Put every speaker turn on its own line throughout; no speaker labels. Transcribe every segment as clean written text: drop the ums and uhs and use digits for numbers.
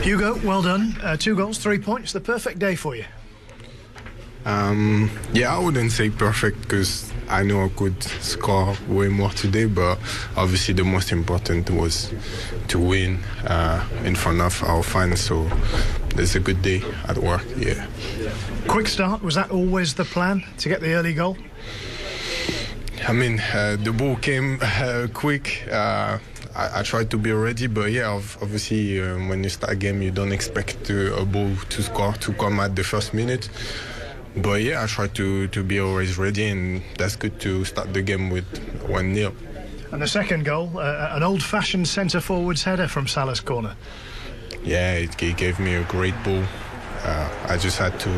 Hugo, well done. 2 goals, 3 points. The perfect day for you.
Yeah, I wouldn't say perfect because I know I could score way more today, but obviously the most important was to win in front of our fans, so it's a good day at work, yeah.
Quick start, was that always the plan, to get the early goal?
I mean, the ball came quick. I tried to be ready, but yeah, obviously when you start a game, you don't expect a ball to come at the first minute. But yeah, I try to be always ready, and that's good to start the game with 1-0.
And the second goal, an old-fashioned centre-forward's header from Salah's corner.
Yeah, it gave me a great ball. I just had to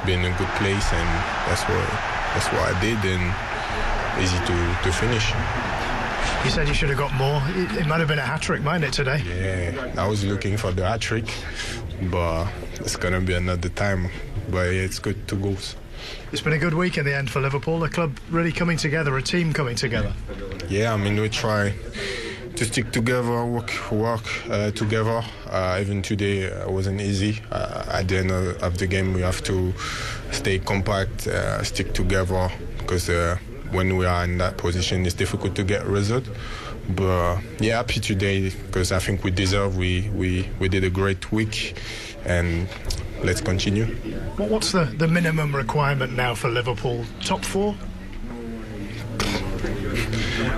be in a good place, and that's what I did, and easy to finish.
You said you should have got more. It might have been a hat-trick, mightn't it, today?
Yeah, I was looking for the hat-trick, but it's going to be another time. But yeah, it's good, 2 goals.
It's been a good week in the end for Liverpool. A club really coming together, a team coming together.
Yeah, I mean, we try to stick together, work together. Even today it wasn't easy. At the end of the game, we have to stay compact, stick together, because when we are in that position, it's difficult to get a result. But yeah, happy today because I think we deserve. We did a great week, and let's continue.
What's the minimum requirement now for Liverpool? Top 4?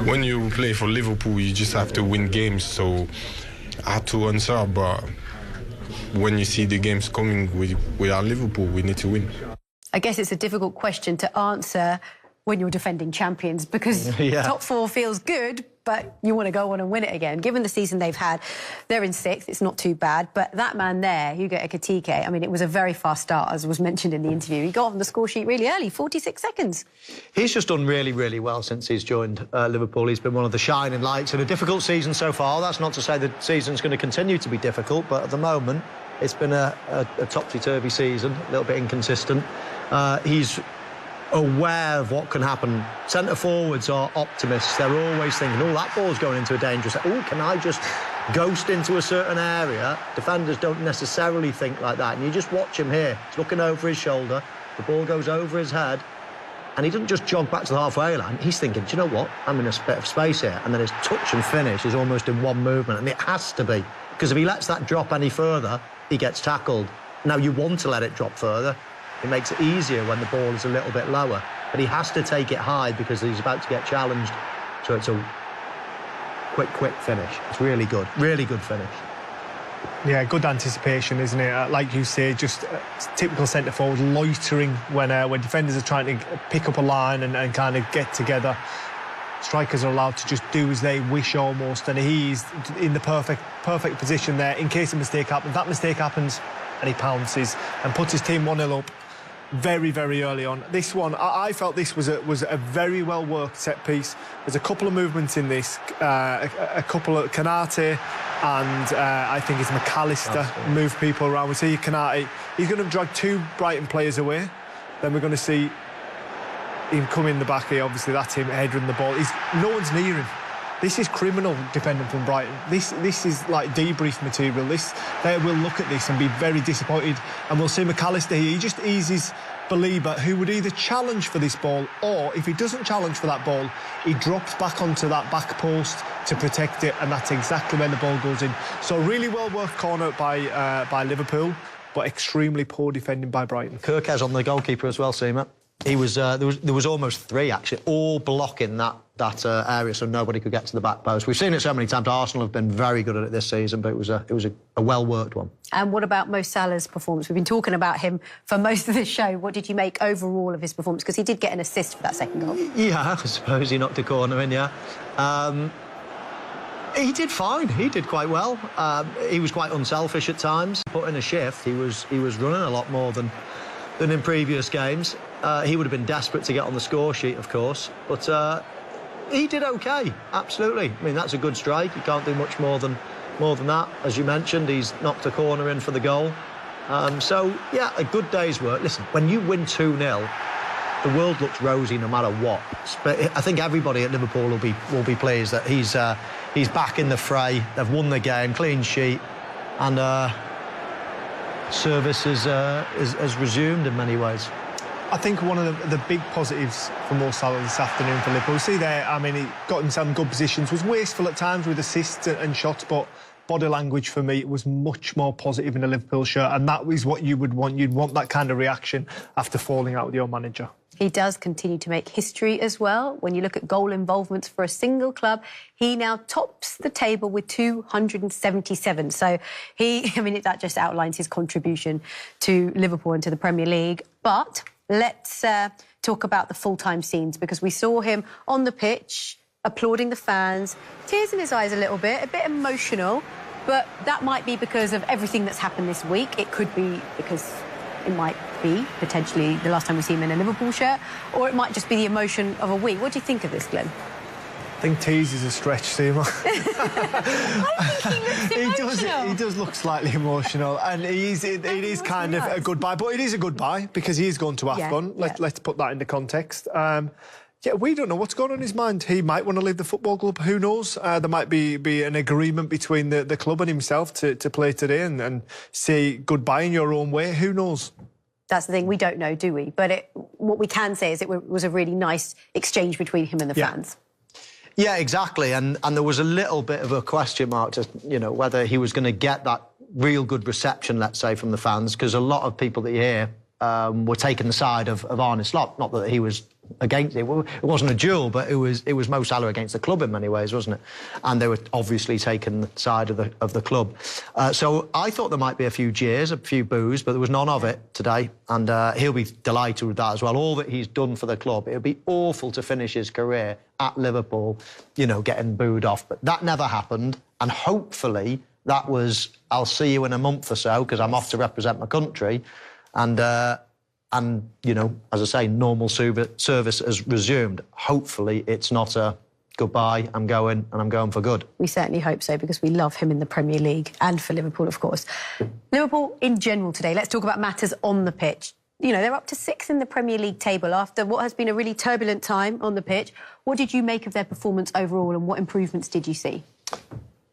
When you play for Liverpool, you just have to win games. So hard to answer, but when you see the games coming, we are Liverpool. We need to win.
I guess it's a difficult question to answer when you're defending champions, because top 4 feels good, but you want to go on and win it again. Given the season they've had, they're in 6th, it's not too bad. But that man there, Hugo Ekitike, I mean, it was a very fast start, as was mentioned in the interview. He got on the score sheet really early, 46 seconds.
He's just done really, really well since he's joined Liverpool. He's been one of the shining lights in a difficult season so far. That's not to say the season's going to continue to be difficult, but at the moment, it's been a topsy-turvy season, a little bit inconsistent. He's aware of what can happen. Centre-forwards are optimists. They're always thinking, oh, that ball's going into a dangerous... Oh, can I just ghost into a certain area? Defenders don't necessarily think like that. And you just watch him here. He's looking over his shoulder. The ball goes over his head. And he doesn't just jog back to the halfway line. He's thinking, do you know what? I'm in a bit of space here. And then his touch and finish is almost in one movement. And it has to be. Because if he lets that drop any further, he gets tackled. Now, you want to let it drop further. It makes it easier when the ball is a little bit lower. But he has to take it high because he's about to get challenged. So it's a quick finish. It's really good finish.
Yeah, good anticipation, isn't it? Like you say, just typical centre-forward, loitering when defenders are trying to pick up a line and kind of get together. Strikers are allowed to just do as they wish almost, and he's in the perfect position there in case a mistake happens. That mistake happens and he pounces and puts his team 1-0 up very, very early on. This one, I felt this was a very well-worked set-piece. There's a couple of movements in this, a couple of Konate and I think it's McAllister move people around. We see Konate, he's going to drag 2 Brighton players away. Then we're going to see him come in the back here. Obviously, that's him heading the ball. No one's near him. This is criminal defending from Brighton. This is like debrief material. They will look at this and be very disappointed. And we'll see McAllister here. He just eases Belieber, who would either challenge for this ball, or if he doesn't challenge for that ball, he drops back onto that back post to protect it, and that's exactly when the ball goes in. So really well worked corner by Liverpool, but extremely poor defending by Brighton.
Kirkes on the goalkeeper as well, Seema. He was there was almost 3 actually, all blocking that area, so nobody could get to the back post. We've seen it so many times. Arsenal have been very good at it this season, but it was a well worked one. And
what about Mo Salah's performance? We've been talking about him for most of the show. What did you make overall of his performance? Because he did get an assist for that second goal.
Yeah, I suppose he knocked a corner in. Yeah. He did fine. He did quite well. He was quite unselfish at times. Put in a shift. He was running a lot more than in previous games. He would have been desperate to get on the score sheet, of course, but he did okay, absolutely. I mean, that's a good strike. You can't do much more than that. As you mentioned, he's knocked a corner in for the goal. So, yeah, a good day's work. Listen, when you win 2-0, the world looks rosy no matter what. But I think everybody at Liverpool will be pleased that he's back in the fray. They've won the game, clean sheet, and service has resumed in many ways.
I think one of the big positives for Mo Salah this afternoon for Liverpool, see there, I mean, he got himself in good positions, was wasteful at times with assists and shots, but body language for me was much more positive in a Liverpool shirt, and that is what you would want. You'd want that kind of reaction after falling out with your manager.
He does continue to make history as well. When you look at goal involvements for a single club, he now tops the table with 277. So that just outlines his contribution to Liverpool and to the Premier League. But let's talk about the full-time scenes, because we saw him on the pitch applauding the fans, tears in his eyes a bit emotional, but that might be because of everything that's happened this week. It could be because it might be potentially the last time we see him in a Liverpool shirt, or it might just be the emotion of a week. What do you think of this, Glenn?
I think tease is a stretch, Seema.
He
does look slightly emotional, and it is kind of a goodbye, but it is a goodbye because he is going to AFCON. Let's put that into context. We don't know what's going on in his mind. He might want to leave the football club. Who knows? There might be an agreement between the club and himself to play today and say goodbye in your own way. Who knows?
That's the thing. We don't know, do we? But what we can say is it was a really nice exchange between him and the fans.
Yeah, exactly. And there was a little bit of a question mark to, whether he was going to get that real good reception, let's say, from the fans, because a lot of people that you hear were taking the side of Arne Slot. Not that he was against it. It wasn't a duel, but it was Mo Salah against the club in many ways, wasn't it? And they were obviously taking the side of the club. So I thought there might be a few jeers, a few boos, but there was none of it today. And he'll be delighted with that as well. All that he's done for the club. It would be awful to finish his career at Liverpool, getting booed off. But that never happened. And hopefully that was, I'll see you in a month or so, because I'm off to represent my country. And, as I say, normal service has resumed. Hopefully it's not a goodbye, I'm going, and I'm going for good.
We certainly hope so, because we love him in the Premier League and for Liverpool, of course. Liverpool in general today, let's talk about matters on the pitch. They're up to 6th in the Premier League table after what has been a really turbulent time on the pitch. What did you make of their performance overall, and what improvements did you see?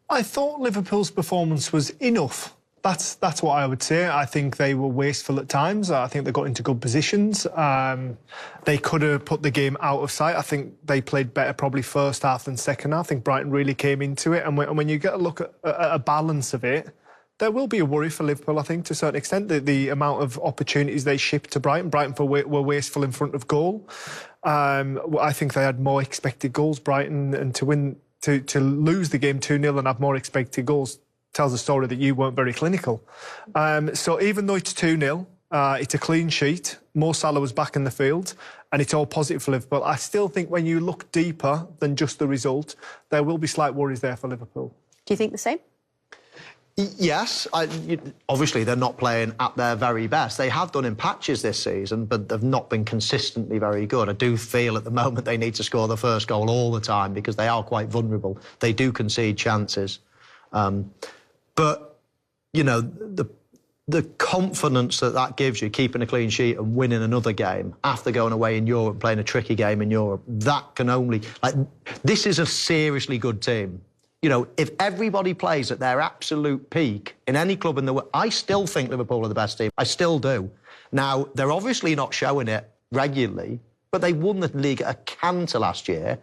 I thought Liverpool's performance was enough. That's what I would say. I think they were wasteful at times. I think they got into good positions. They could have put the game out of sight. I think they played better probably first half than second half. I think Brighton really came into it. And when you get a look at a balance of it, there will be a worry for Liverpool, I think, to a certain extent. The amount of opportunities they shipped to Brighton. Brighton were wasteful in front of goal. I think they had more expected goals, Brighton, and to lose the game 2-0 and have more expected goals tells a story that you weren't very clinical. So even though it's 2-0, it's a clean sheet, Mo Salah was back in the field, and it's all positive for Liverpool. I still think when you look deeper than just the result, there will be slight worries there for Liverpool.
Do you think the same?
Yes. Obviously, they're not playing at their very best. They have done in patches this season, but they've not been consistently very good. I do feel at the moment they need to score the first goal all the time, because they are quite vulnerable. They do concede chances. But, the confidence that gives you, keeping a clean sheet and winning another game after going away in Europe, playing a tricky game in Europe, that can only... this is a seriously good team. If everybody plays at their absolute peak in any club in the world, I still think Liverpool are the best team. I still do. Now, they're obviously not showing it regularly, but they won the league at a canter last year.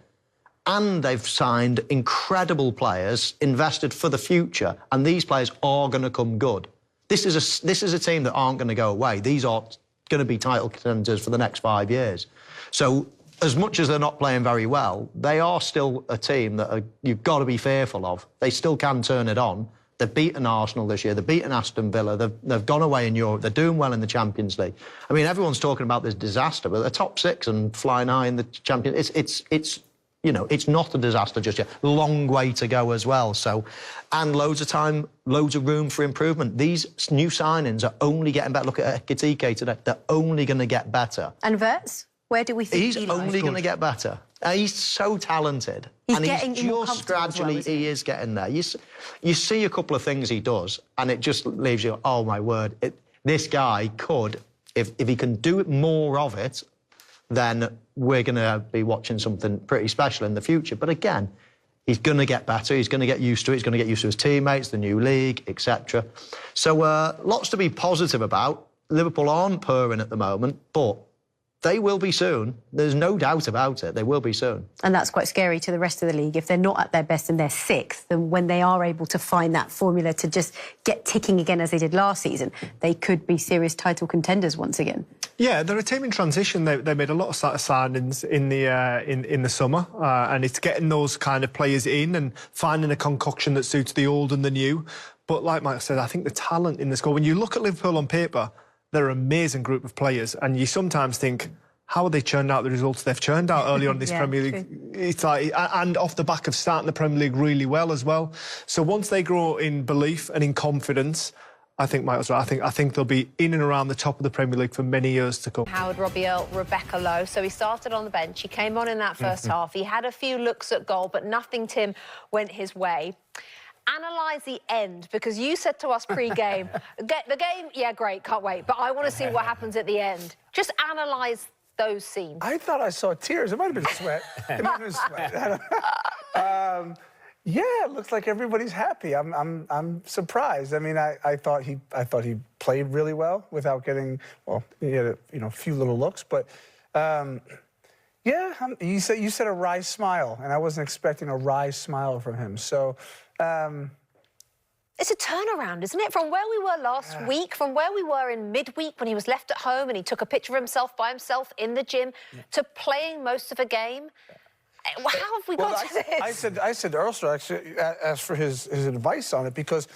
And they've signed incredible players, invested for the future, and these players are going to come good. This is a team that aren't going to go away. These are going to be title contenders for the next 5 years. So as much as they're not playing very well, they are still a team that you've got to be fearful of. They still can turn it on. They've beaten Arsenal this year. They've beaten Aston Villa. They've gone away in Europe. They're doing well in the Champions League. I mean, everyone's talking about this disaster, but they're top 6 and flying high in the Champions. It's not a disaster just yet. Long way to go as well. So, and loads of time, loads of room for improvement. These new signings are only getting better. Look at Ekitike today. They're only going to get better.
And Wirtz, where do we think
he's only going to get better? He's so talented.
He's
and
getting
he's just gradually, he is getting there. You see a couple of things he does, and it just leaves you, oh, my word. This guy could, if he can do more of it, then we're going to be watching something pretty special in the future. But again, He's going to get better. He's going to get used to it. He's going to get used to his teammates, the new league, etc. So lots to be positive about. Liverpool aren't purring at the moment, but they will be soon. There's no doubt about it. They will be soon.
And that's quite scary to the rest of the league. If they're not at their best and they're sixth, then when they are able to find that formula to just get ticking again as they did last season, they could be serious title contenders once again.
Yeah, they're a team in transition. They made a lot of signings in the summer, and it's getting those kind of players in and finding a concoction that suits the old and the new. But like Mike said, I think the talent in the squad, when you look at Liverpool on paper, they're an amazing group of players, and you sometimes think, how have they churned out the results they've churned out early on in this Premier League? True. It's like, and off the back of starting the Premier League really well as well. So once they grow in belief and in confidence, I think Mike was right. I think they'll be in and around the top of the Premier League for many years to come.
Howard, Robbie Earl, Rebecca Lowe. So he started on the bench. He came on in that first half. He had a few looks at goal, but nothing, Tim, went his way. Analyse the end, because you said to us pre-game, the game, yeah, great, can't wait, but I want to see what happens at the end. Just analyse those scenes.
I thought I saw tears. It might have been sweat. It might have been sweat. Yeah, it looks like everybody's happy. I'm surprised. I mean, I thought he played really well without getting, well, he had a few little looks, but yeah, you said a wry smile, and I wasn't expecting a wry smile from him. So.
It's a turnaround, isn't it? From where we were last week, from where we were in midweek when he was left at home and he took a picture of himself by himself in the gym, to playing most of a game. How have we got to this?
I said to Earl, actually, asked for his advice on it, because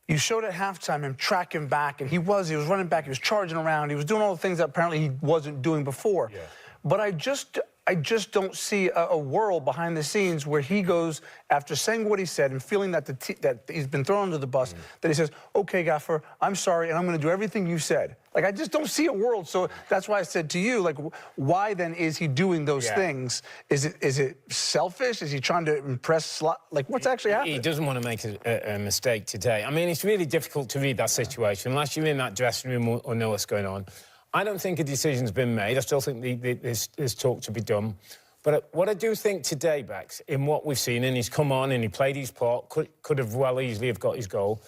you showed at halftime him tracking back, and he was running back, he was charging around, he was doing all the things that apparently he wasn't doing before. Yeah. But I just don't see a world behind the scenes where he goes, after saying what he said and feeling that that he's been thrown under the bus, that he says, "Okay, Gaffer, I'm sorry, and I'm going to do everything you said." Like, I just don't see a world. So that's why I said to you, like, why then is he doing those things? Is it selfish? Is he trying to impress? Like, what's actually happening?
He doesn't want to make a mistake today. I mean, it's really difficult to read that situation unless you're in that dressing room or know what's going on. I don't think a decision's been made. I still think there's talk to be done. But what I do think today, Bex, in what we've seen, and he's come on and he played his part, could have well easily have got his goal.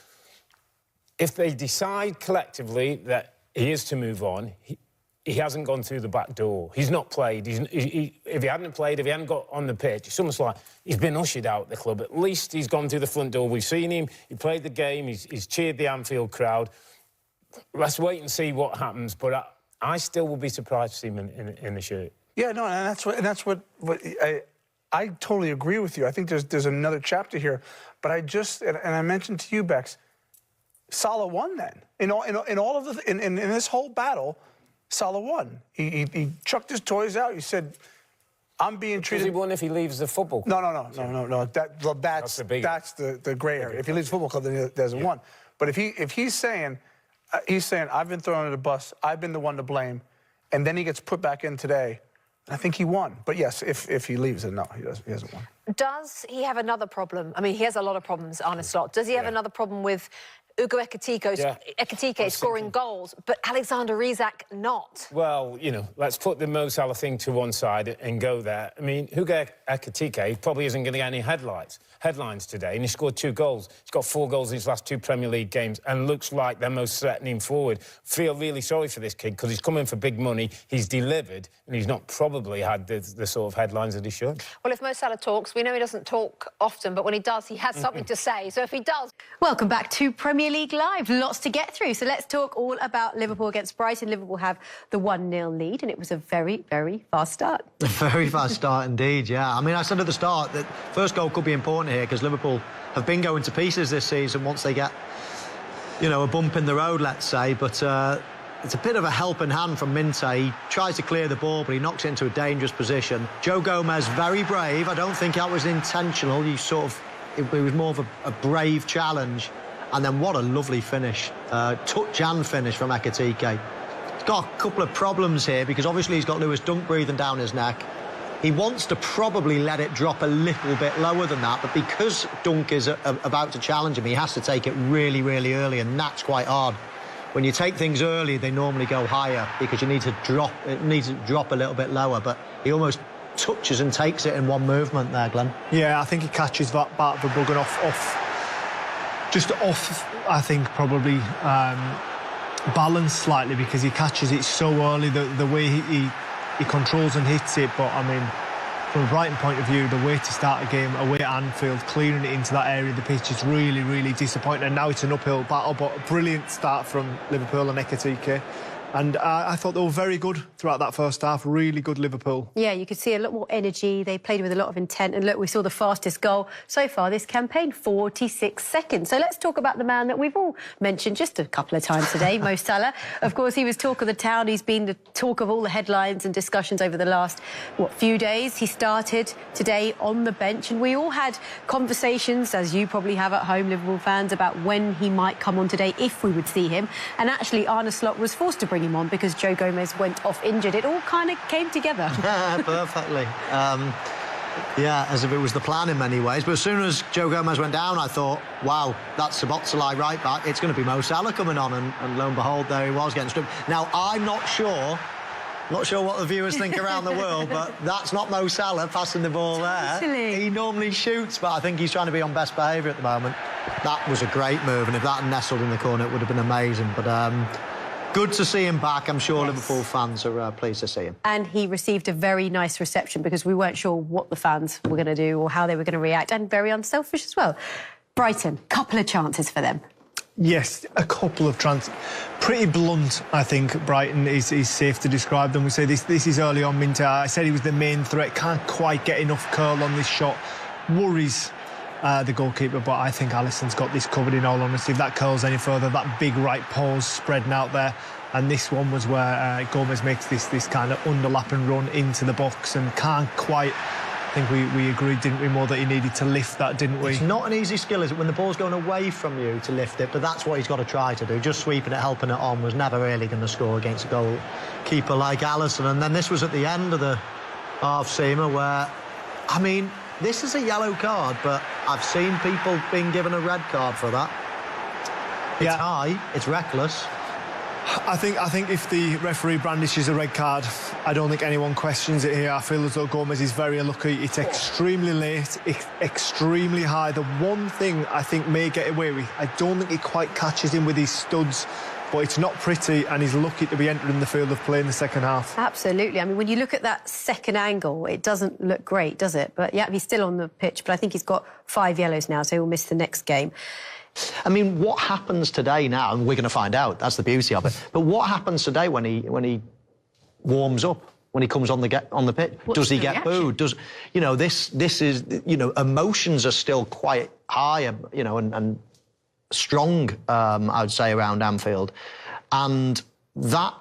If they decide collectively that he is to move on, he hasn't gone through the back door. He's not played. If he hadn't played, if he hadn't got on the pitch, it's almost like he's been ushered out of the club. At least he's gone through the front door. We've seen him. He played the game. He's cheered the Anfield crowd. Let's wait and see what happens, but I still will be surprised to see him in the shirt. Yeah, no, and that's what I totally agree with you. I think there's another chapter here, but and I mentioned to you, Bex, Salah won then. In this whole battle, Salah won. He chucked his toys out. He said, "I'm being treated." Does he won if he leaves the football club? No. That's the grey area. If he leaves the football club, then he doesn't won. But if he's saying, I've been thrown under the bus, I've been the one to blame, and then he gets put back in today, I think he won. But yes, if he leaves, then no, he hasn't won.
Does he have another problem? I mean, he has a lot of problems, Arne Slot. Does he have another problem with Hugo Ekitike scoring goals, but Alexander Isak not? Well,
let's put the Mo Salah thing to one side and go there. I mean, Hugo Ekitike probably isn't going to get any headlines today, and he scored 2 goals. He's got 4 goals in his last 2 Premier League games and looks like their most threatening forward. Feel really sorry for this kid because he's come in for big money, he's delivered, and he's not probably had the sort of headlines that he should.
Well, if Mo Salah talks, we know he doesn't talk often, but when he does, he has something to say. So if he does...
Welcome back to Premier League Live. Lots to get through. So let's talk all about Liverpool against Brighton. Liverpool have the 1-0 lead, and it was a very, very fast start.
A very fast start indeed, yeah. I mean, I said at the start that first goal could be important here because Liverpool have been going to pieces this season once they get, a bump in the road, let's say. But it's a bit of a helping hand from Minte. He tries to clear the ball, but he knocks it into a dangerous position. Joe Gomez, very brave. I don't think that was intentional. It was more of a brave challenge. And then what a lovely finish. Touch and finish from Ekitike. He's got a couple of problems here because obviously he's got Lewis Dunk breathing down his neck. He wants to probably let it drop a little bit lower than that, but because Dunk is about to challenge him, he has to take it really, really early, and that's quite hard. When you take things early, they normally go higher because you need to drop a little bit lower, but he almost touches and takes it in one movement there, Glenn.
Yeah, I think he catches that Bart Verbruggen off, I think, probably balance slightly, because he catches it so early, the way he controls and hits it. But, I mean, from a Brighton point of view, the way to start a game away at Anfield, clearing it into that area of the pitch is really, really disappointing. And now it's an uphill battle, but a brilliant start from Liverpool and Ekitike. And I thought they were very good throughout that first half. Really good Liverpool.
Yeah, you could see a lot more energy. They played with a lot of intent. And look, we saw the fastest goal so far this campaign, 46 seconds. So let's talk about the man that we've all mentioned just a couple of times today, Mo Salah. Of course, he was talk of the town. He's been the talk of all the headlines and discussions over the last, few days. He started today on the bench. And we all had conversations, as you probably have at home, Liverpool fans, about when he might come on today, if we would see him. And actually, Arne Slot was forced to bring him on because Joe Gomez went off injured. It all kind of came together.
Perfectly. Yeah, as if it was the plan in many ways. But as soon as Joe Gomez went down, I thought, wow, that's Szoboszlai right back. It's going to be Mo Salah coming on. And lo and behold, there he was getting stripped. Now, I'm not sure what the viewers think around the world, but that's not Mo Salah passing the ball there. He normally shoots, but I think he's trying to be on best behaviour at the moment. That was a great move, and if that had nestled in the corner, it would have been amazing. But good to see him back. I'm sure Liverpool fans are pleased to see him.
And he received a very nice reception, because we weren't sure what the fans were going to do or how they were going to react, and very unselfish as well. Brighton, couple of chances for them.
Yes, a couple of chances. Pretty blunt, I think. Brighton is safe to describe them. We say this is early on. Minter, I said he was the main threat. Can't quite get enough curl on this shot. Worries the goalkeeper, but I think Alisson's got this covered, in all honesty. If that curls any further, that big right pause spreading out there. And this one was where Gomez makes this kind of underlapping run into the box and can't quite... I think we agreed, didn't we, more that he needed to lift that, didn't we?
It's not an easy skill, is it, when the ball's going away from you to lift it, but that's what he's got to try to do. Just sweeping it, helping it on, was never really going to score against a goalkeeper like Alisson. And then this was at the end of the half-seamer where, I mean, this is a yellow card, but I've seen people being given a red card for that. It's high, it's reckless.
I think if the referee brandishes a red card, I don't think anyone questions it here. I feel as though Gomez is very unlucky. It's extremely late, it's extremely high. The one thing I think may get away with, I don't think he quite catches him with his studs, but it's not pretty, and he's lucky to be entering the field of play in the second half.
Absolutely. I mean, when you look at that second angle, it doesn't look great, does it? But yeah, he's still on the pitch, but I think he's got 5 yellows now, so he'll miss the next game.
I mean, what happens today now, and we're going to find out, that's the beauty of it, but what happens today when he warms up, when he comes on the pitch? Does he get booed? Does, you know, this is, you know, emotions are still quite high, you know, and strong, I would say, around Anfield. And that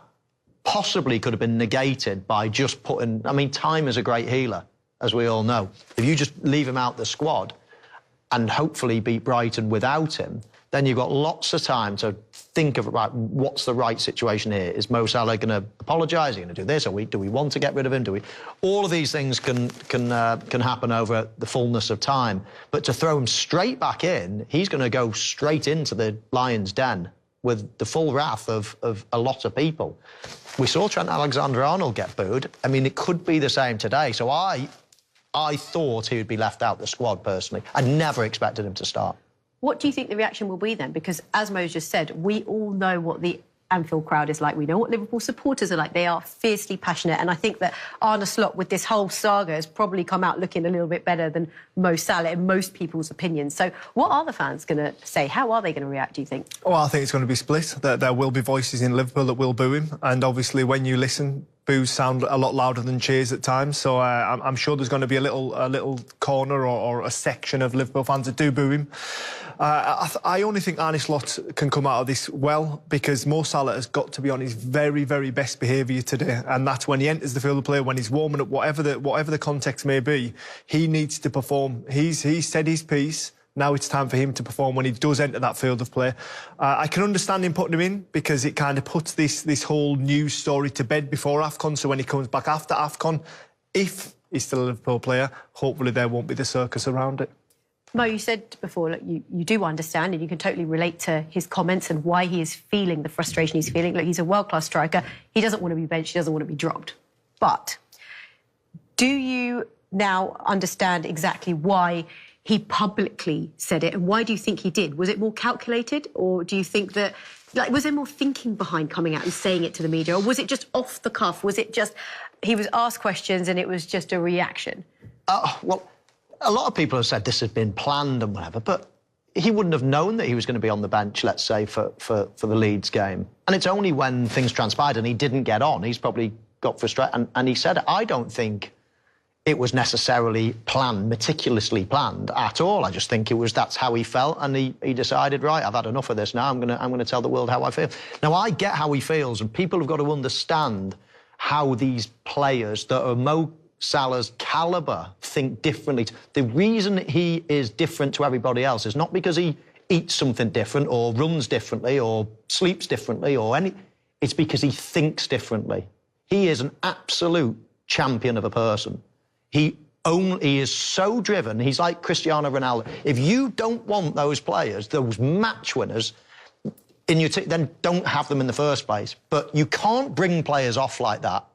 possibly could have been negated by just putting... I mean, time is a great healer, as we all know. If you just leave him out the squad and hopefully beat Brighton without him, then you've got lots of time to think of, right, what's the right situation here? Is Mo Salah going to apologise? Is he going to do this? Do we want to get rid of him? All of these things can happen over the fullness of time. But to throw him straight back in, he's going to go straight into the lion's den with the full wrath of a lot of people. We saw Trent Alexander-Arnold get booed. I mean, it could be the same today. So I thought he would be left out the squad, personally. I never expected him to start.
What do you think the reaction will be then? Because, as Mo just said, we all know what the Anfield crowd is like. We know what Liverpool supporters are like. They are fiercely passionate. And I think that Arne Slot, with this whole saga, has probably come out looking a little bit better than Mo Salah in most people's opinions. So what are the fans going to say? How are they going to react, do you think?
Well, I think it's going to be split. There will be voices in Liverpool that will boo him. And obviously, when you listen, boos sound a lot louder than cheers at times. So I'm sure there's going to be a little corner or a section of Liverpool fans that do boo him. I only think Arne Slot can come out of this well, because Mo Salah has got to be on his very, very best behaviour today, and that's when he enters the field of play, when he's warming up, whatever the context may be, he needs to perform. He's said his piece. Now it's time for him to perform when he does enter that field of play. I can understand him putting him in, because it kind of puts this whole news story to bed before AFCON, so when he comes back after AFCON, if he's still a Liverpool player, hopefully there won't be the circus around it.
Mo, you said before, look, you do understand and you can totally relate to his comments and why he is feeling the frustration he's feeling. Look, he's a world-class striker. He doesn't want to be benched. He doesn't want to be dropped. But Do you now understand exactly why he publicly said it, and why do you think he did? Was it more calculated, or do you think that, like, was there more thinking behind coming out and saying it to the media, or was it just off the cuff? Was it just he was asked questions and it was just a reaction?
Well, a lot of people have said this had been planned and whatever, but he wouldn't have known that he was going to be on the bench, let's say, for the Leeds game. And it's only when things transpired and he didn't get on, he's probably got frustrated. And he said, I don't think it was necessarily planned, meticulously planned at all. I just think that's how he felt, and he decided, right, I've had enough of this now. I'm gonna tell the world how I feel. Now, I get how he feels, and people have got to understand how these players that are Mo Salah's calibre think differently. The reason he is different to everybody else is not because he eats something different or runs differently or sleeps differently it's because he thinks differently. He is an absolute champion of a person. He is so driven. He's like Cristiano Ronaldo. If you don't want those players, those match winners, in your team, then don't have them in the first place. But you can't bring players off like that.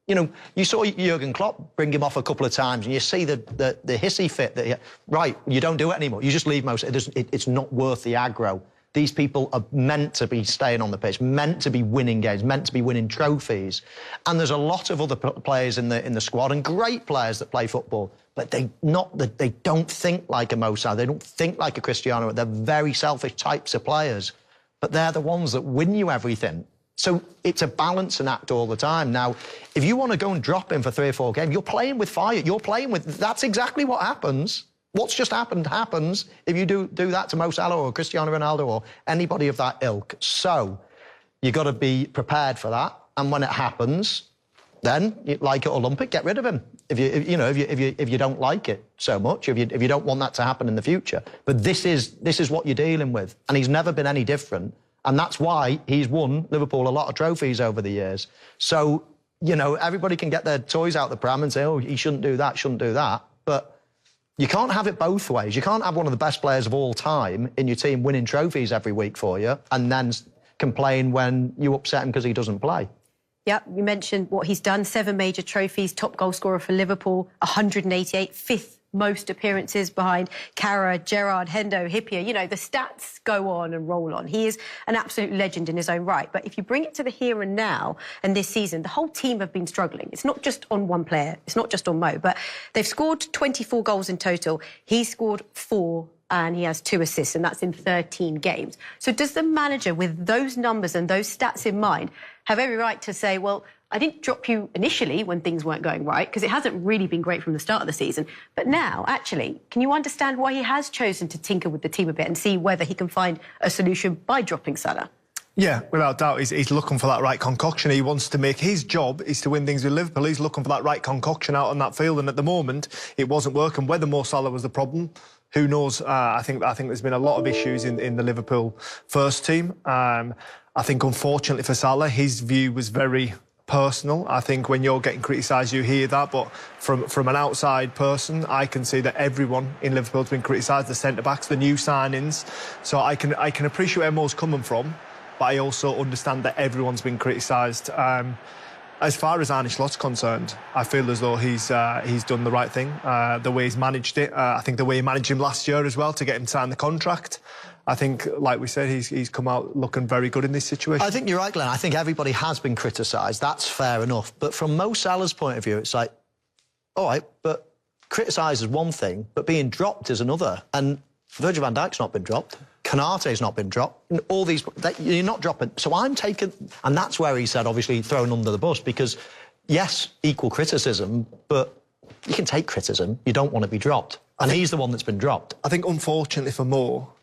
You know, you saw Jurgen Klopp bring him off a couple of times, and you see the hissy fit that, right, you don't do it anymore. You just leave most. It's not worth the aggro. These people are meant to be staying on the pitch, meant to be winning games, meant to be winning trophies. And there's a lot of other players in the squad, and great players that play football, but they don't think like a Mo Salah. They don't think like a Cristiano. They're very selfish types of players, but they're the ones that win you everything. So it's a balancing act all the time. Now, if you want to go and drop him for 3 or 4 games, you're playing with fire. That's exactly what happens. What's just happened happens if you do that to Mo Salah or Cristiano Ronaldo or anybody of that ilk. So you've got to be prepared for that. And when it happens, then, like it or lump it, get rid of him. If you don't like it so much, if you don't want that to happen in the future. But this is what you're dealing with. And he's never been any different. And that's why he's won Liverpool a lot of trophies over the years. So, everybody can get their toys out the pram and say, oh, he shouldn't do that. But you can't have it both ways. You can't have one of the best players of all time in your team winning trophies every week for you and then complain when you upset him because he doesn't play.
Yeah, you mentioned what he's done. 7 major trophies, top goal scorer for Liverpool, 188, 5th most appearances behind Carra, Gerrard, Hendo, Hyypiä. The stats go on and roll on. He is an absolute legend in his own right. But if you bring it to the here and now and this season, the whole team have been struggling. It's not just on one player. It's not just on Mo. But they've scored 24 goals in total. He's scored 4 and he has 2 assists, and that's in 13 games. So does the manager, with those numbers and those stats in mind, have every right to say, well, I didn't drop you initially when things weren't going right, because it hasn't really been great from the start of the season. But now, actually, can you understand why he has chosen to tinker with the team a bit and see whether he can find a solution by dropping Salah?
Yeah, without doubt, he's looking for that right concoction. He wants to make his job is to win things with Liverpool. He's looking for that right concoction out on that field, and at the moment, it wasn't working. Whether Mo Salah was the problem, who knows? I think there's been a lot of issues in the Liverpool first team. I think, unfortunately for Salah, his view was very personal. I think when you're getting criticised, you hear that, but from an outside person, I can see that everyone in Liverpool has been criticised, the centre-backs, the new signings. So I can appreciate where Mo's coming from, but I also understand that everyone's been criticised. As far as Arne Slot's concerned, I feel as though he's done the right thing, the way he's managed it. I think the way he managed him last year as well to get him to sign the contract. I think, like we said, he's come out looking very good in this situation.
I think you're right, Glenn. I think everybody has been criticised. That's fair enough. But from Mo Salah's point of view, it's like, all right, but criticised is one thing, but being dropped is another. And Virgil van Dijk's not been dropped. Konate's not been dropped. All these, you're not dropping. So I'm taking... And that's where he said, obviously, thrown under the bus, because, yes, equal criticism, but you can take criticism. You don't want to be dropped. And he's the one that's been dropped.
I think, unfortunately for Mo,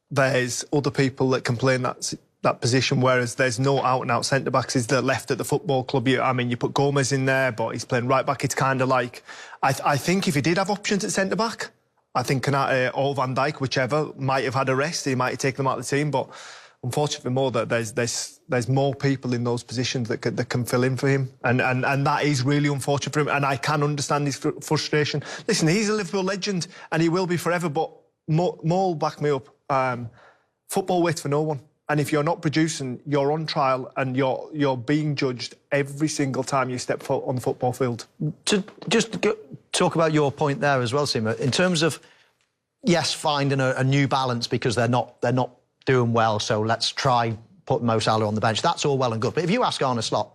there's other people that can play in that position, whereas there's no out-and-out centre-backs. Is the left at the football club. You put Gomez in there, but he's playing right-back. It's kind of like... I think if he did have options at centre-back, I think Konate or Van Dijk, whichever, might have had a rest. He might have taken them out of the team, but unfortunately more that there's more people in those positions that can fill in for him, and that is really unfortunate for him. And I can understand his frustration. Listen, he's a Liverpool legend, and he will be forever. But Mo will back me up. Football waits for no one. And if you're not producing, you're on trial and you're being judged every single time you step foot on the football field.
To just talk about your point there as well, Sima, in terms of, yes, finding a new balance because they're not doing well, so let's try put Mo Salah on the bench. That's all well and good. But if you ask Arne Slot,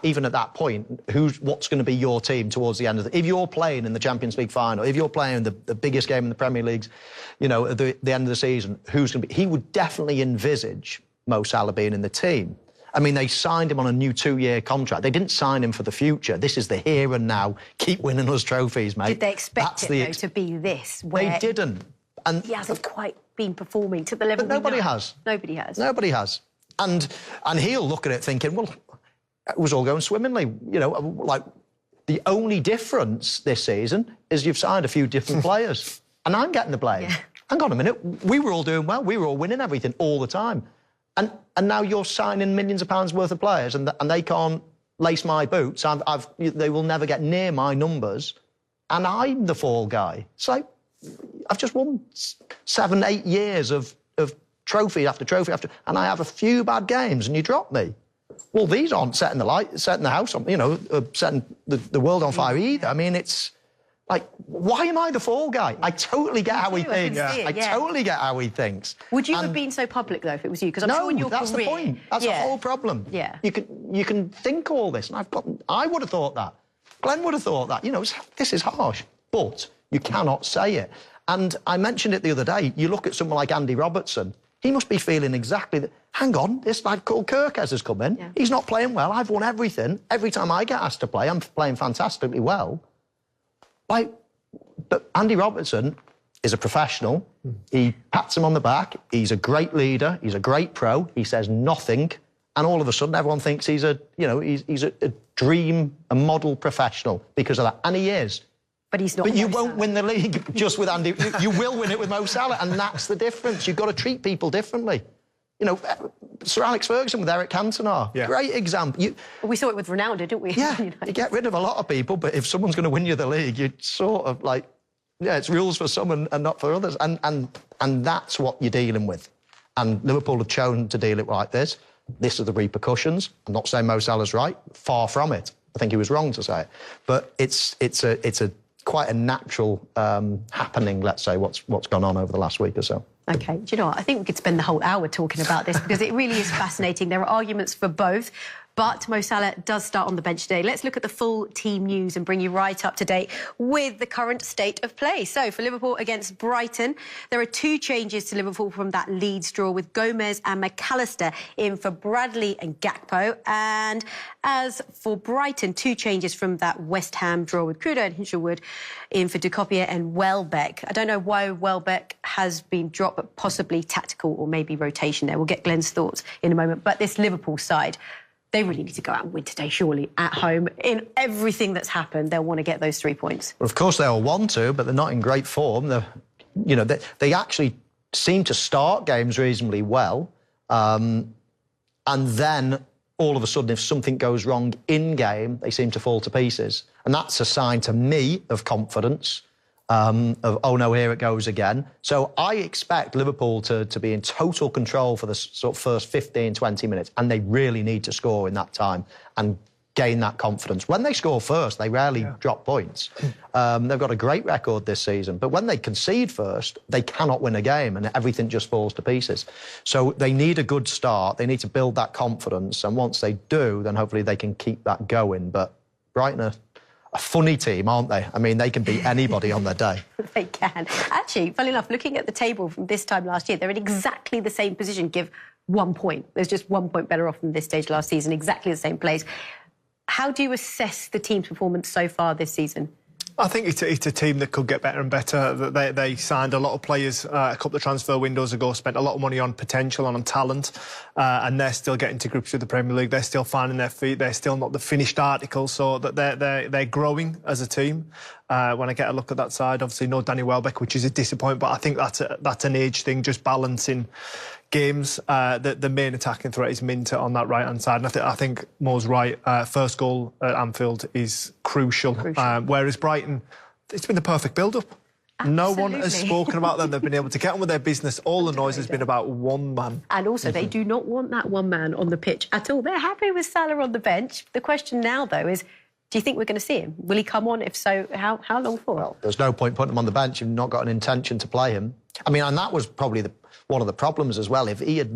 even at that point, what's going to be your team towards the end of if you're playing in the Champions League final, if you're playing the biggest game in the Premier Leagues, you know, at the end of the season, who's going to be? He would definitely envisage Mo Salah being in the team. I mean, they signed him on a new 2-year contract. They didn't sign him for the future. This is the here and now. Keep winning us trophies, mate.
Did they expect it to be this?
They didn't. And
he hasn't quite been performing to the level.
But nobody has.
Nobody has.
Nobody has. And he'll look at it thinking, well, it was all going swimmingly. You know, like, the only difference this season is you've signed a few different players. And I'm getting the blame. Yeah. Hang on a minute. We were all doing well. We were all winning everything all the time. And now you're signing millions of pounds worth of players and they can't lace my boots. They will never get near my numbers. And I'm the fall guy. It's like, I've just won 7, 8 years of trophy after trophy after, and I have a few bad games and you drop me. Well, these aren't setting the house on, you know, setting the world on fire either. I mean, it's like, why am I the fall guy? I totally get how he thinks. I totally get how he thinks.
Would you have been so public, though, if it was you? Because I'm sure in your
that's
career...
the point. That's the whole problem.
Yeah.
You can think all this, and I would have thought that. Glenn would have thought that. You know, this is harsh, but you cannot say it. And I mentioned it the other day. You look at someone like Andy Robertson, he must be feeling exactly that. Hang on, this lad called Kirkes has come in. Yeah. He's not playing well. I've won everything. Every time I get asked to play, I'm playing fantastically well. Like, but Andy Robertson is a professional. He pats him on the back. He's a great leader. He's a great pro. He says nothing. And all of a sudden, everyone thinks he's a dream, a model professional because of that. And he is.
But he's not.
But you won't win the league just with Andy. You will win it with Mo Salah, and that's the difference. You've got to treat people differently. You know, Sir Alex Ferguson with Eric Cantona, great example.
We saw it with Ronaldo, didn't we?
Yeah, you get rid of a lot of people, but if someone's going to win you the league, you sort of like, it's rules for some and not for others, and that's what you're dealing with. And Liverpool have chosen to deal it like this. This are the repercussions. I'm not saying Mo Salah's right, far from it. I think he was wrong to say it, but it's a quite a natural happening, let's say, what's gone on over the last week or so.
OK, do you know what? I think we could spend the whole hour talking about this because it really is fascinating. There are arguments for both, but Mo Salah does start on the bench today. Let's look at the full team news and bring you right up to date with the current state of play. So, for Liverpool against Brighton, there are 2 changes to Liverpool from that Leeds draw, with Gomez and McAllister in for Bradley and Gakpo. And as for Brighton, 2 changes from that West Ham draw, with Crudo and Hinshelwood in for Dukopia and Welbeck. I don't know why Welbeck has been dropped, but possibly tactical or maybe rotation there. We'll get Glenn's thoughts in a moment. But this Liverpool side, they really need to go out and win today, surely, at home. In everything that's happened, they'll want to get those 3 points. Well,
of course they'll want to, but they're not in great form. They actually seem to start games reasonably well. And then, all of a sudden, if something goes wrong in-game, they seem to fall to pieces. And that's a sign to me of confidence, of, oh, no, here it goes again. So I expect Liverpool to be in total control for the sort of first 15, 20 minutes, and they really need to score in that time and gain that confidence. When they score first, they rarely drop points. They've got a great record this season, but when they concede first, they cannot win a game and everything just falls to pieces. So they need a good start. They need to build that confidence, and once they do, then hopefully they can keep that going. But Brighton are a funny team, aren't they? I mean, they can beat anybody on their day.
They can. Actually, funnily enough, looking at the table from this time last year, they're in exactly the same position, give 1 point. There's just 1 point better off than this stage last season, exactly the same place. How do you assess the team's performance so far this season?
I think it's a team that could get better and better. They signed a lot of players a couple of transfer windows ago, spent a lot of money on potential and on talent, and they're still getting to grips with the Premier League. They're still finding their feet. They're still not the finished article, so that they're growing as a team. When I get a look at that side, obviously no Danny Welbeck, which is a disappointment, but I think that's an age thing, just balancing games. The main attacking threat is Minter on that right-hand side. And I think Mo's right. First goal at Anfield is crucial. Whereas Brighton, it's been the perfect build-up. No one has
Absolutely.
spoken about them. They've been able to get on with their business. All the noise has been about one man.
And also, they do not want that one man on the pitch at all. They're happy with Salah on the bench. The question now, though, is do you think we're going to see him? Will he come on? If so, how long for?
Well, there's no point putting him on the bench if you've not got an intention to play him. I mean, and that was probably one of the problems as well. If he had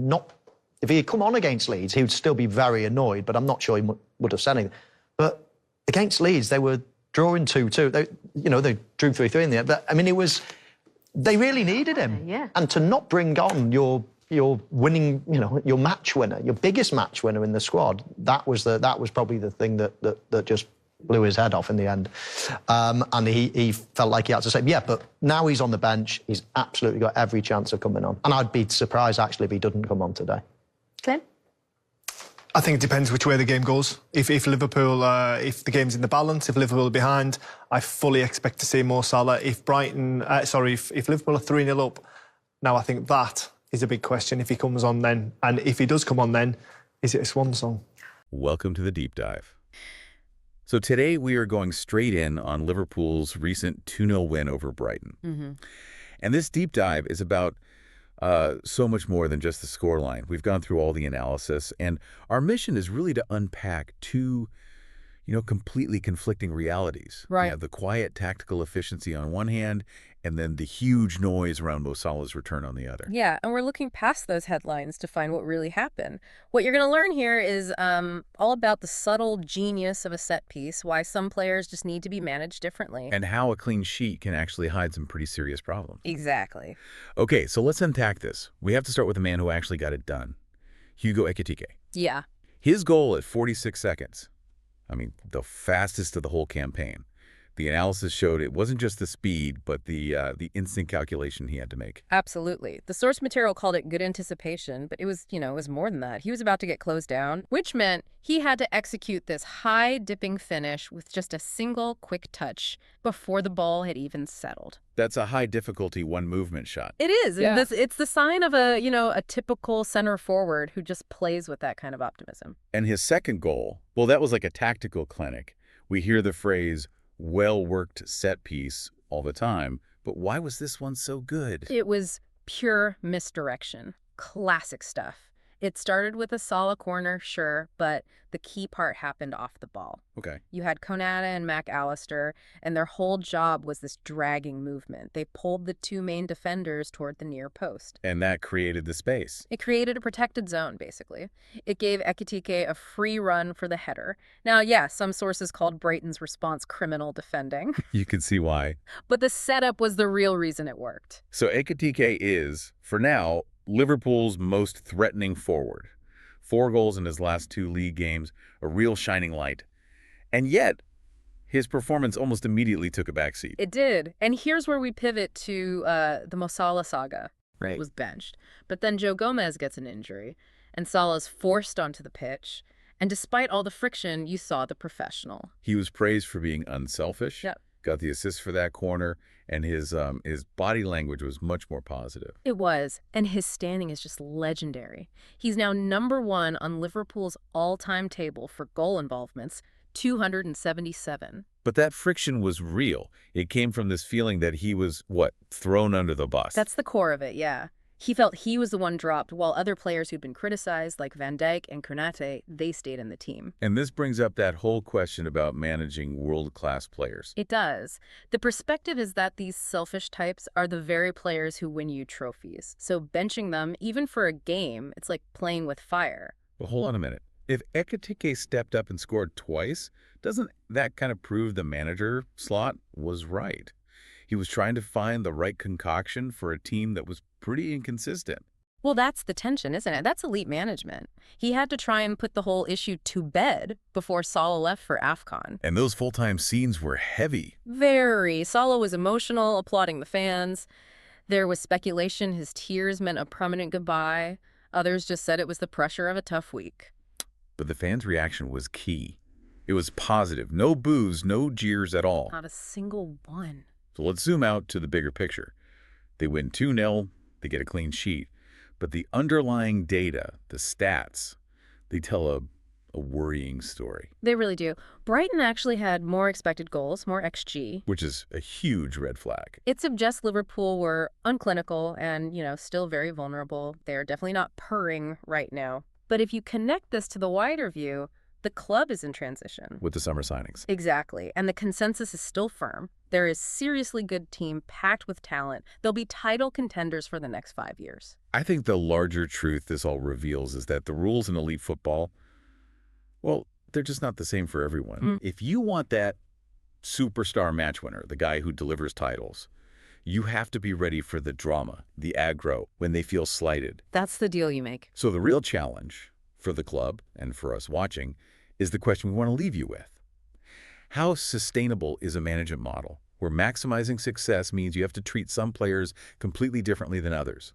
come on against Leeds, he would still be very annoyed, but I'm not sure he would have said anything. But against Leeds, they were drawing 2-2. They drew 3-3 in the end. But, I mean, they really needed him.
Yeah.
And to not bring on your winning, your match winner, your biggest match winner in the squad, that was probably the thing that just blew his head off in the end. And he felt like he had to say, yeah, but now he's on the bench, he's absolutely got every chance of coming on. And I'd be surprised, actually, if he doesn't come on today.
Glenn?
I think it depends which way the game goes. If Liverpool, if the game's in the balance, if Liverpool are behind, I fully expect to see more Salah. If Liverpool are 3-0 up, now I think that is a big question if he comes on then. And if he does come on then, is it a swan song?
Welcome to the Deep Dive. So today we are going straight in on Liverpool's recent 2-0 win over Brighton. And this deep dive is about so much more than just the scoreline. We've gone through all the analysis, and our mission is really to unpack two, completely conflicting realities.
Right.
You have the quiet tactical efficiency on one hand, and then the huge noise around Mo Salah's return on the other.
Yeah, and we're looking past those headlines to find what really happened. What you're going to learn here is all about the subtle genius of a set piece, why some players just need to be managed differently.
And how a clean sheet can actually hide some pretty serious problems.
Exactly.
Okay, so let's unpack this. We have to start with the man who actually got it done, Hugo Ekitike.
Yeah.
His goal at 46 seconds, I mean, the fastest of the whole campaign. The analysis showed it wasn't just the speed, but the instant calculation he had to make.
Absolutely. The source material called it good anticipation, but it was, it was more than that. He was about to get closed down, which meant he had to execute this high dipping finish with just a single quick touch before the ball had even settled.
That's a high difficulty one movement shot.
It is. Yeah. It's the sign of a typical center forward who just plays with that kind of optimism.
And his second goal, well, that was like a tactical clinic. We hear the phrase, well-worked set piece all the time, but why was this one so good?
It was pure misdirection. Classic stuff. It started with a Salah corner, sure, but the key part happened off the ball.
Okay.
You had Konate and McAllister, and their whole job was this dragging movement. They pulled the two main defenders toward the near post.
And that created the space.
It created a protected zone, basically. It gave Ekitike a free run for the header. Now, yeah, some sources called Brighton's response criminal defending.
You can see why.
But the setup was the real reason it worked.
So Ekitike is, for now, Liverpool's most threatening forward. 4 goals in his last 2 league games, a real shining light. And yet, his performance almost immediately took a backseat.
It did. And here's where we pivot to the Mo Salah saga.
Right.
Was benched. But then Joe Gomez gets an injury, and Salah's forced onto the pitch. And despite all the friction, you saw the professional.
He was praised for being unselfish.
Yep.
Got the assist for that corner, and his body language was much more positive.
It was, and his standing is just legendary. He's now #1 on Liverpool's all-time table for goal involvements, 277.
But that friction was real. It came from this feeling that he was, thrown under the bus.
That's the core of it, yeah. He felt he was the one dropped, while other players who'd been criticized, like Van Dijk and Konate, they stayed in the team.
And this brings up that whole question about managing world-class players.
It does. The perspective is that these selfish types are the very players who win you trophies. So benching them, even for a game, it's like playing with fire.
But hold on a minute. If Ekitike stepped up and scored twice, doesn't that kind of prove the manager slot was right? He was trying to find the right concoction for a team that was pretty inconsistent.
Well, that's the tension, isn't it? That's elite management. He had to try and put the whole issue to bed before Salah left for AFCON.
And those full-time scenes were heavy.
Very. Salah was emotional, applauding the fans. There was speculation his tears meant a permanent goodbye. Others just said it was the pressure of a tough week.
But the fans' reaction was key. It was positive. No boos, no jeers at all.
Not a single one.
So let's zoom out to the bigger picture. They win 2-0, they get a clean sheet. But the underlying data, the stats, they tell a worrying story.
They really do. Brighton actually had more expected goals, more XG.
Which is a huge red flag.
It suggests Liverpool were unclinical and, still very vulnerable. They're definitely not purring right now. But if you connect this to the wider view, the club is in transition.
With the summer signings.
Exactly. And the consensus is still firm. There is seriously good team packed with talent. They'll be title contenders for the next 5 years.
I think the larger truth this all reveals is that the rules in elite football, well, they're just not the same for everyone. If you want that superstar match winner, the guy who delivers titles, you have to be ready for the drama, the aggro, when they feel slighted.
That's the deal you make.
So the real challenge for the club and for us watching is the question we want to leave you with. How sustainable is a management model where maximizing success means you have to treat some players completely differently than others?